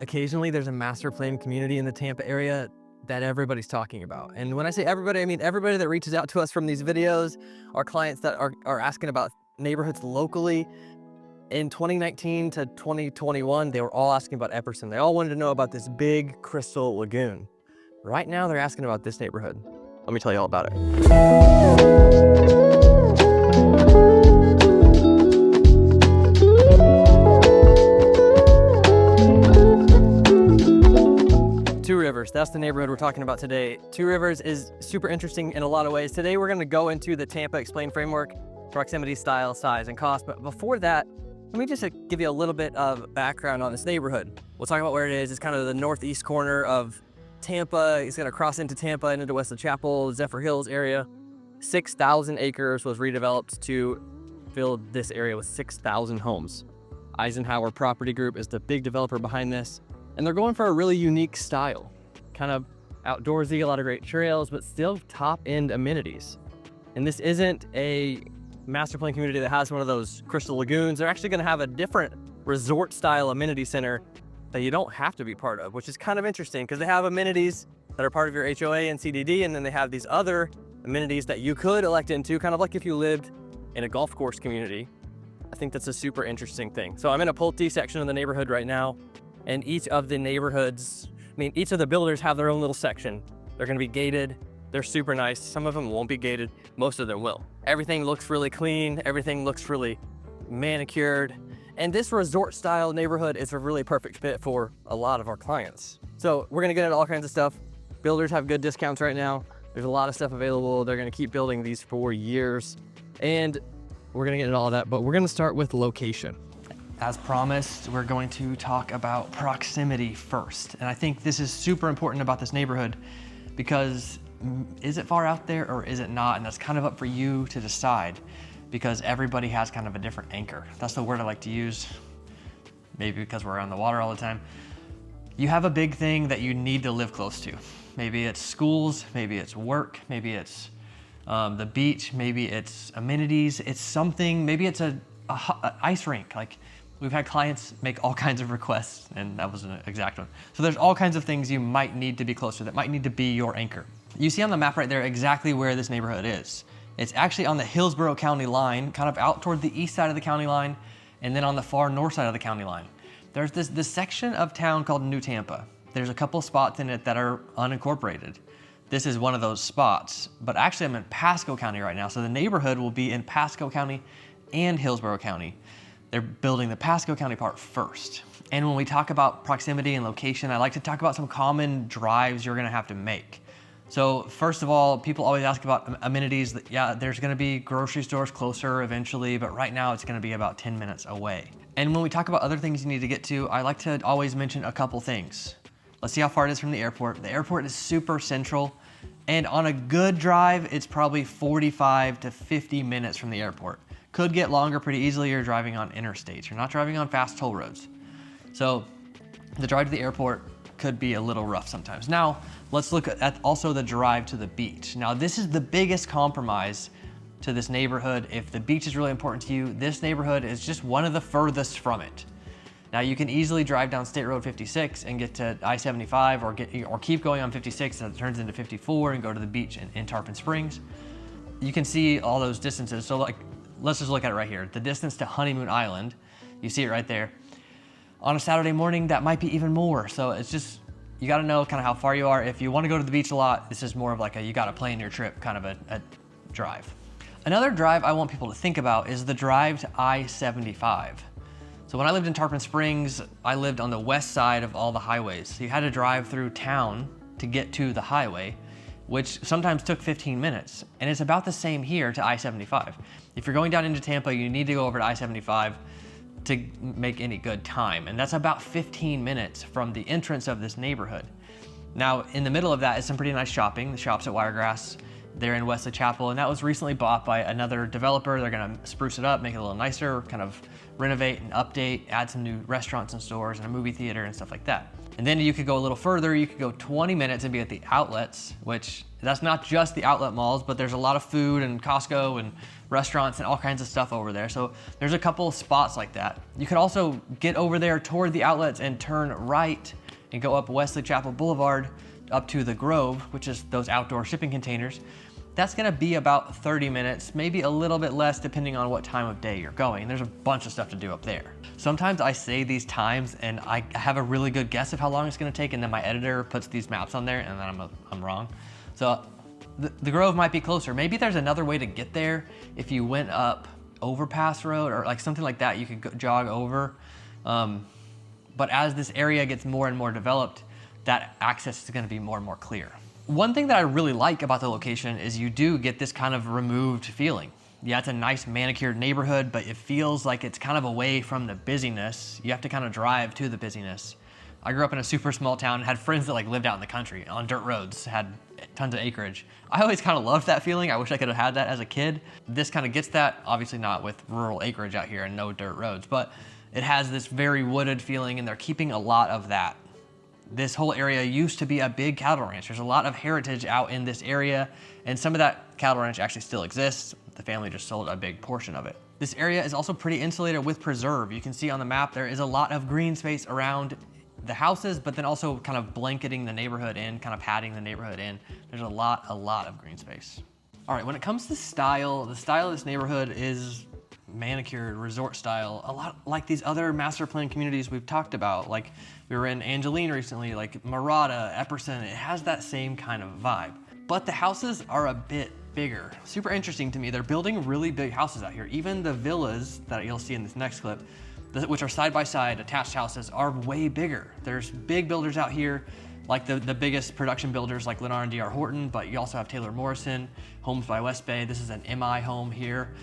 occasionally there's a master plan community in the Tampa area that everybody's talking about. And when I say everybody, I mean everybody that reaches out to us from these videos, our clients that are asking about neighborhoods locally. In 2019 to 2021, they were all asking about Epperson. They all wanted to know about this big crystal lagoon. Right now, they're asking about this neighborhood. Let me tell you all about it. Two Rivers, that's the neighborhood we're talking about today. Two Rivers is super interesting in a lot of ways. Today, we're gonna go into the Tampa Explained framework, proximity, style, size, and cost. But before that, let me just give you a little bit of background on this neighborhood. We'll talk about where it is. It's kind of the northeast corner of Tampa. It's gonna cross into Tampa and into Wesley Chapel, Zephyrhills area. 6,000 acres was redeveloped to fill this area with 6,000 homes. Eisenhower Property Group is the big developer behind this. And they're going for a really unique style. Kind of outdoorsy, a lot of great trails, but still top-end amenities. And this isn't a master plan community that has one of those crystal lagoons. They're actually gonna have a different resort style amenity center that you don't have to be part of, which is kind of interesting because they have amenities that are part of your HOA and CDD, and then they have these other amenities that you could elect into, kind of like if you lived in a golf course community. I think that's a super interesting thing. So I'm in a Pulte section of the neighborhood right now, and each of the neighborhoods, each of the builders have their own little section. They're gonna be gated. They're super nice. Some of them won't be gated. Most of them will. Everything looks really clean. Everything looks really manicured. And this resort style neighborhood is a really perfect fit for a lot of our clients. So we're gonna get into all kinds of stuff. Builders have good discounts right now. There's a lot of stuff available. They're gonna keep building these for years. And we're gonna get into all of that, but we're gonna start with location. As promised, we're going to talk about proximity first. And I think this is super important about this neighborhood because is it far out there or is it not? And that's kind of up for you to decide because everybody has kind of a different anchor. That's the word I like to use, maybe because we're on the water all the time. You have a big thing that you need to live close to. Maybe it's schools, maybe it's work, maybe it's the beach, maybe it's amenities, it's something, maybe it's a ice rink. Like we've had clients make all kinds of requests and that was an exact one. So there's all kinds of things you might need to be close to that might need to be your anchor. You see on the map right there exactly where this neighborhood is. It's actually on the Hillsborough County line, kind of out toward the east side of the county line, and then on the far north side of the county line. There's this section of town called New Tampa. There's a couple spots in it that are unincorporated. This is one of those spots, but actually I'm in Pasco County right now, so the neighborhood will be in Pasco County and Hillsborough County. They're building the Pasco County part first. And when we talk about proximity and location, I like to talk about some common drives you're gonna have to make. So first of all, people always ask about amenities. Yeah, there's gonna be grocery stores closer eventually, but right now it's gonna be about 10 minutes away. And when we talk about other things you need to get to, I like to always mention a couple things. Let's see how far it is from the airport. The airport is super central, and on a good drive, it's probably 45 to 50 minutes from the airport. Could get longer pretty easily. You're driving on interstates. You're not driving on fast toll roads. So the drive to the airport could be a little rough sometimes. Now, let's look at also the drive to the beach. Now, this is the biggest compromise to this neighborhood. If the beach is really important to you, this neighborhood is just one of the furthest from it. Now, you can easily drive down State Road 56 and get to I-75 or keep going on 56 and it turns into 54 and go to the beach in Tarpon Springs. You can see all those distances. So let's just look at it right here. The distance to Honeymoon Island, you see it right there. On a Saturday morning, that might be even more. So it's just, you gotta know kind of how far you are. If you wanna go to the beach a lot, this is more of like you gotta plan your trip kind of a drive. Another drive I want people to think about is the drive to I-75. So when I lived in Tarpon Springs, I lived on the west side of all the highways. So you had to drive through town to get to the highway, which sometimes took 15 minutes. And it's about the same here to I-75. If you're going down into Tampa, you need to go over to I-75 to make any good time. And that's about 15 minutes from the entrance of this neighborhood. Now, in the middle of that is some pretty nice shopping. The shops at Wiregrass there in Wesley Chapel, and that was recently bought by another developer. They're gonna spruce it up, make it a little nicer, kind of renovate and update, add some new restaurants and stores and a movie theater and stuff like that. And then you could go a little further, you could go 20 minutes and be at the outlets, which that's not just the outlet malls, but there's a lot of food and Costco and restaurants and all kinds of stuff over there. So there's a couple of spots like that. You could also get over there toward the outlets and turn right and go up Wesley Chapel Boulevard up to the Grove, which is those outdoor shipping containers. That's gonna be about 30 minutes, maybe a little bit less depending on what time of day you're going. There's a bunch of stuff to do up there. Sometimes I say these times and I have a really good guess of how long it's gonna take, and then my editor puts these maps on there and then I'm wrong. So the Grove might be closer. Maybe there's another way to get there. If you went up Overpass Road or like something like that, you could go, jog over. But as this area gets more and more developed, that access is gonna be more and more clear. One thing that I really like about the location is you do get this kind of removed feeling. Yeah, it's a nice manicured neighborhood, but it feels like it's kind of away from the busyness. You have to kind of drive to the busyness. I grew up in a super small town, had friends that like lived out in the country on dirt roads, had tons of acreage. I always kind of loved that feeling. I wish I could have had that as a kid. This kind of gets that, obviously not with rural acreage out here and no dirt roads, but it has this very wooded feeling, and they're keeping a lot of that. This whole area used to be a big cattle ranch. There's a lot of heritage out in this area, and some of that cattle ranch actually still exists. The family just sold a big portion of it. This area is also pretty insulated with preserve. You can see on the map there is a lot of green space around the houses, but then also kind of blanketing the neighborhood in, kind of padding the neighborhood in. There's a lot of green space. All right, when it comes to style, the style of this neighborhood is manicured resort style, a lot like these other master plan communities we've talked about. Like we were in Angeline recently, like Murata, Epperson. It has that same kind of vibe, but the houses are a bit bigger. Super interesting to me. They're building really big houses out here. Even the villas that you'll see in this next clip, which are side by side attached houses, are way bigger. There's big builders out here, like the biggest production builders like Lennar and D.R. Horton, but you also have Taylor Morrison, Homes by West Bay. This is an MI home here.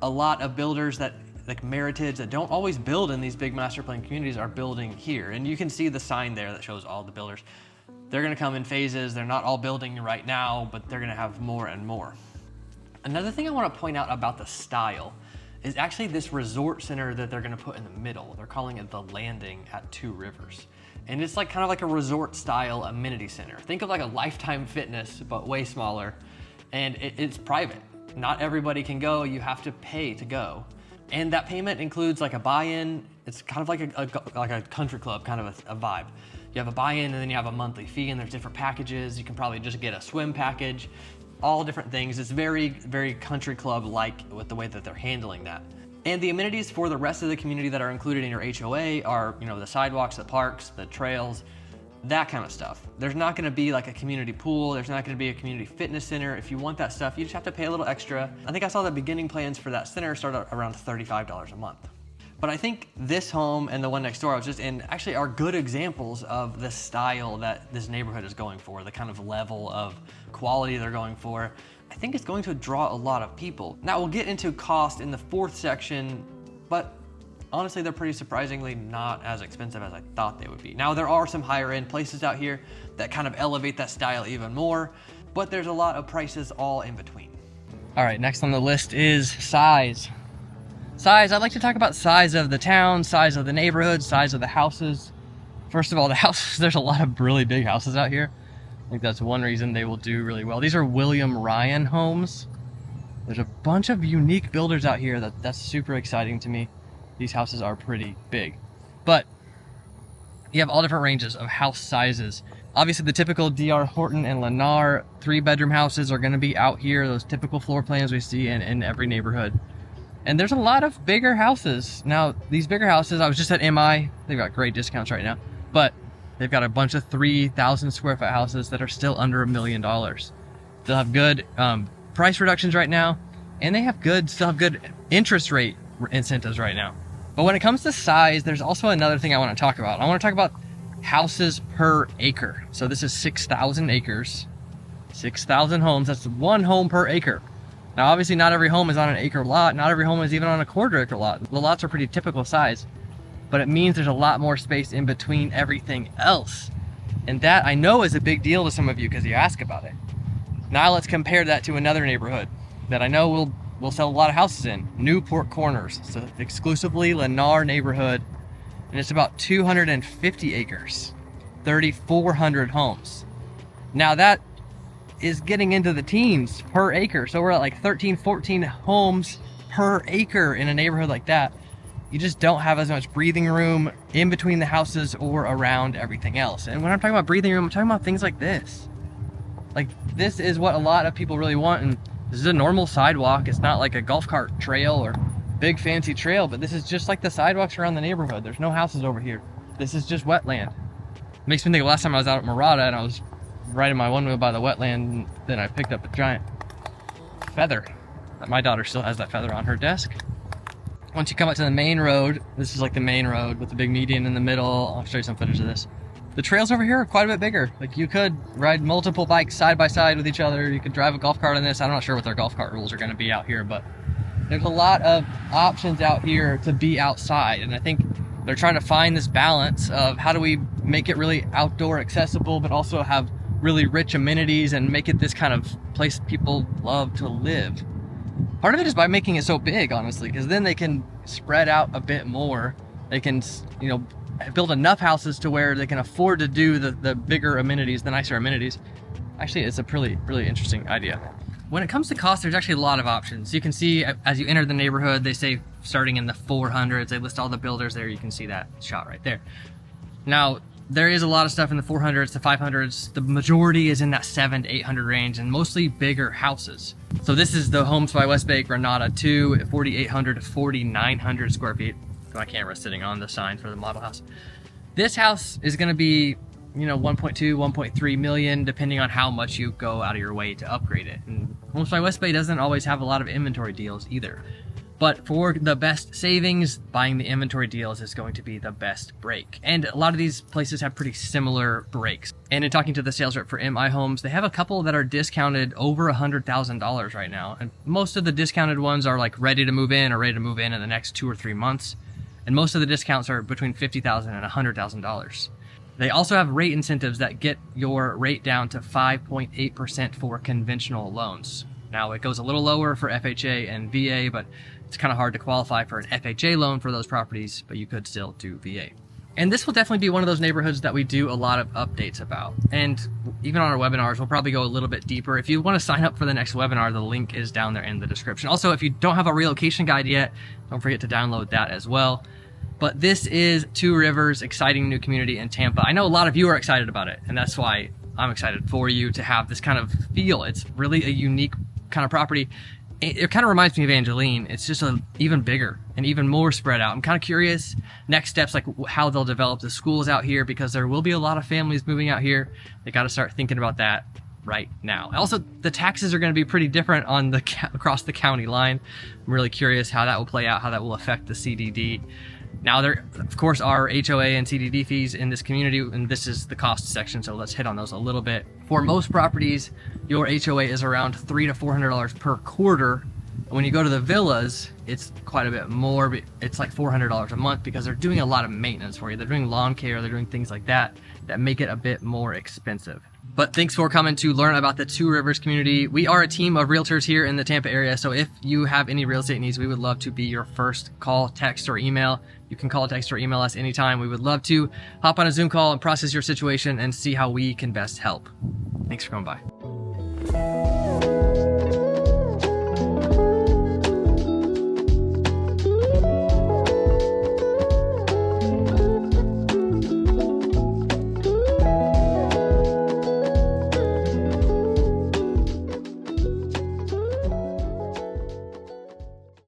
A lot of builders that like Meritage that don't always build in these big master plan communities are building here. And you can see the sign there that shows all the builders. They're gonna come in phases. They're not all building right now, but they're gonna have more and more. Another thing I wanna point out about the style is actually this resort center that they're gonna put in the middle. They're calling it the Landing at Two Rivers. And it's like kind of like a resort style amenity center. Think of like a Lifetime Fitness, but way smaller. And it's private. Not everybody can go, you have to pay to go. And that payment includes like a buy-in. It's kind of like a country club kind of a vibe. You have a buy-in and then you have a monthly fee, and there's different packages. You can probably just get a swim package, all different things. It's very, very country club-like with the way that they're handling that. And the amenities for the rest of the community that are included in your HOA are, you know, the sidewalks, the parks, the trails, that kind of stuff. There's not gonna be like a community pool. There's not gonna be a community fitness center. If you want that stuff, you just have to pay a little extra. I think I saw the beginning plans for that center start at around $35 a month. But I think this home and the one next door I was just in actually are good examples of the style that this neighborhood is going for, the kind of level of quality they're going for. I think it's going to draw a lot of people. Now we'll get into cost in the fourth section, but honestly, they're pretty surprisingly not as expensive as I thought they would be. Now, there are some higher end places out here that kind of elevate that style even more, but there's a lot of prices all in between. All right, next on the list is size. Size, I'd like to talk about size of the town, size of the neighborhood, size of the houses. First of all, the houses, there's a lot of really big houses out here. I think that's one reason they will do really well. These are William Ryan homes. There's a bunch of unique builders out here that's super exciting to me. These houses are pretty big, but you have all different ranges of house sizes. Obviously the typical D.R. Horton and Lennar 3-bedroom houses are gonna be out here, those typical floor plans we see in every neighborhood. And there's a lot of bigger houses. Now, these bigger houses, I was just at MI, they've got great discounts right now, but they've got a bunch of 3,000 square foot houses that are still under $1 million. They'll have good price reductions right now, and they have still have good interest rate incentives right now. But when it comes to size, there's also another thing I want to talk about. I want to talk about houses per acre. So this is 6,000 acres, 6,000 homes. That's one home per acre. Now, obviously not every home is on an acre lot. Not every home is even on a quarter-acre lot. The lots are pretty typical size, but it means there's a lot more space in between everything else. And that I know is a big deal to some of you because you ask about it. Now let's compare that to another neighborhood that I know we'll sell a lot of houses in, Newport Corners. It's an exclusively Lennar neighborhood, and it's about 250 acres, 3,400 homes. Now that is getting into the teens per acre. So we're at like 13, 14 homes per acre in a neighborhood like that. You just don't have as much breathing room in between the houses or around everything else. And when I'm talking about breathing room, I'm talking about things like this. Like, this is what a lot of people really want. And this is a normal sidewalk. It's not like a golf cart trail or big fancy trail, but this is just like the sidewalks around the neighborhood. There's no houses over here. This is just wetland. It makes me think of last time I was out at Murata and I was riding my one wheel by the wetland, and then I picked up a giant feather. My daughter still has that feather on her desk. Once you come up to the main road, this is like the main road with the big median in the middle. I'll show you some footage of this. The trails over here are quite a bit bigger. Like, you could ride multiple bikes side by side with each other. You could drive a golf cart on this. I'm not sure what their golf cart rules are going to be out here, but there's a lot of options out here to be outside. And I think they're trying to find this balance of how do we make it really outdoor accessible, but also have really rich amenities and make it this kind of place people love to live. Part of it is by making it so big, honestly, because then they can spread out a bit more. They can, you know, build enough houses to where they can afford to do the bigger amenities, the nicer amenities. Actually, it's a really interesting idea. When it comes to cost, there's actually a lot of options. You can see as you enter the neighborhood, they say starting in the 400s. They list all the builders there. You can see that shot right there. Now, there is a lot of stuff in the 400s to 500s. The majority is in that 700 to 800 range, and mostly bigger houses. So this is the Homes by Westbake Renata 2, 4,800 to 4,900 square feet. My camera sitting on the sign for the model house. This house is going to be, you know, 1.2, 1.3 million, depending on how much you go out of your way to upgrade it. And Homes by Westbake doesn't always have a lot of inventory deals either. But for the best savings, buying the inventory deals is going to be the best break. And a lot of these places have pretty similar breaks. And in talking to the sales rep for MI Homes, they have a couple that are discounted over $100,000 right now. And most of the discounted ones are like ready to move in or ready to move in the next 2 or 3 months. And most of the discounts are between $50,000 and $100,000. They also have rate incentives that get your rate down to 5.8% for conventional loans. Now, it goes a little lower for FHA and VA, but it's kind of hard to qualify for an FHA loan for those properties, but you could still do VA. And this will definitely be one of those neighborhoods that we do a lot of updates about. And even on our webinars, we'll probably go a little bit deeper. If you want to sign up for the next webinar, the link is down there in the description. Also, if you don't have a relocation guide yet, don't forget to download that as well. But this is Two Rivers, exciting new community in Tampa. I know a lot of you are excited about it, and that's why I'm excited for you to have this kind of feel. It's really a unique kind of property. It kind of reminds me of Angeline. It's just even bigger and even more spread out. I'm kind of curious next steps, like how they'll develop the schools out here, because there will be a lot of families moving out here. They got to start thinking about that right now. Also, the taxes are going to be pretty different on the across the county line. I'm really curious how that will play out, how that will affect the CDD. Now, there, of course, are HOA and CDD fees in this community, and this is the cost section, so let's hit on those a little bit. For most properties, your HOA is around $300 to $400 per quarter. When you go to the villas, it's quite a bit more. It's like $400 a month because they're doing a lot of maintenance for you. They're doing lawn care, they're doing things like that that make it a bit more expensive. But thanks for coming to learn about the Two Rivers community. We are a team of realtors here in the Tampa area, so if you have any real estate needs, we would love to be your first call, text, or email. You can call, text, or email us anytime. We would love to hop on a Zoom call and process your situation and see how we can best help. Thanks for coming by.